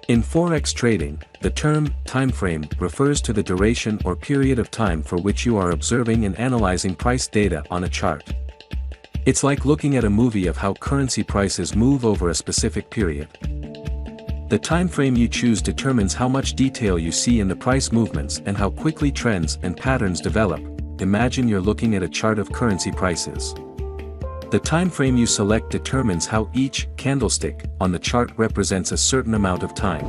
In Forex trading, the term timeframe refers to the duration or period of time for which you are observing and analyzing price data on a chart. It's like looking at a movie of how currency prices move over a specific period. The timeframe you choose determines how much detail you see in the price movements and how quickly trends and patterns develop. Imagine you're looking at a chart of currency prices. The timeframe you select determines how each candlestick on the chart represents a certain amount of time.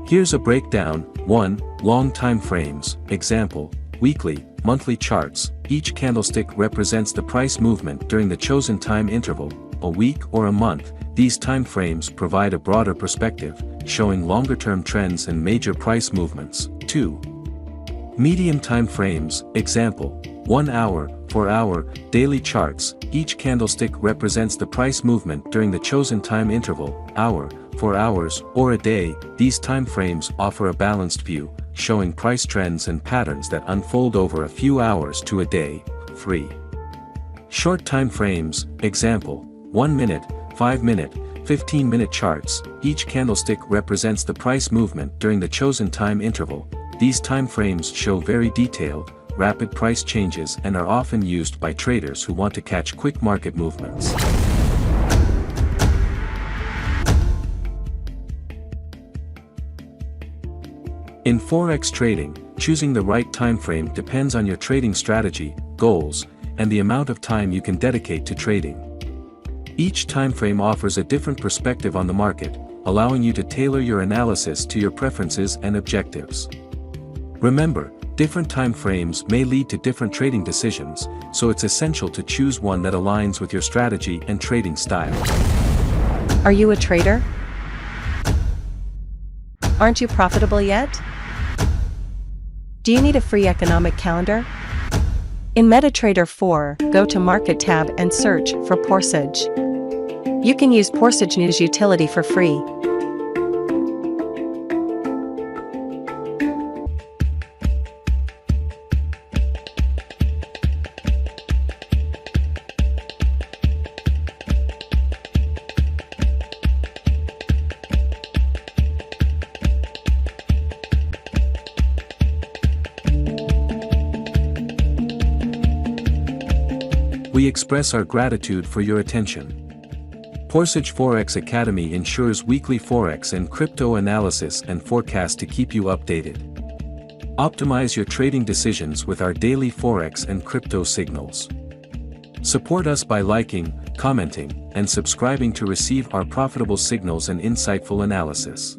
Here's a breakdown. 1. Long time frames. Example, weekly, monthly charts. Each candlestick represents the price movement during the chosen time interval, a week or a month. These time frames provide a broader perspective, showing longer-term trends and major price movements. 2. Medium time frames. Example, 1 hour, 4 hour, daily charts. Each candlestick represents the price movement during the chosen time interval, hour, 4 hours, or a day. These time frames offer a balanced view, showing price trends and patterns that unfold over a few hours to a day. 3. Short time frames. Example, 1 minute, 5 minute, 15-minute charts. Each candlestick represents the price movement during the chosen time interval. These time frames show very detailed, rapid price changes and are often used by traders who want to catch quick market movements. In Forex trading, choosing the right time frame depends on your trading strategy, goals, and the amount of time you can dedicate to trading. Each time frame offers a different perspective on the market, allowing you to tailor your analysis to your preferences and objectives. Remember, different time frames may lead to different trading decisions, so it's essential to choose one that aligns with your strategy and trading style. Are you a trader? Aren't you profitable yet? Do you need a free economic calendar? In MetaTrader 4, go to Market tab and search for Porsage. You can use Porsage News utility for free. We express our gratitude for your attention. Porsage Forex Academy ensures weekly Forex and crypto analysis and forecast to keep you updated. Optimize your trading decisions with our daily Forex and crypto signals. Support us by liking, commenting, and subscribing to receive our profitable signals and insightful analysis.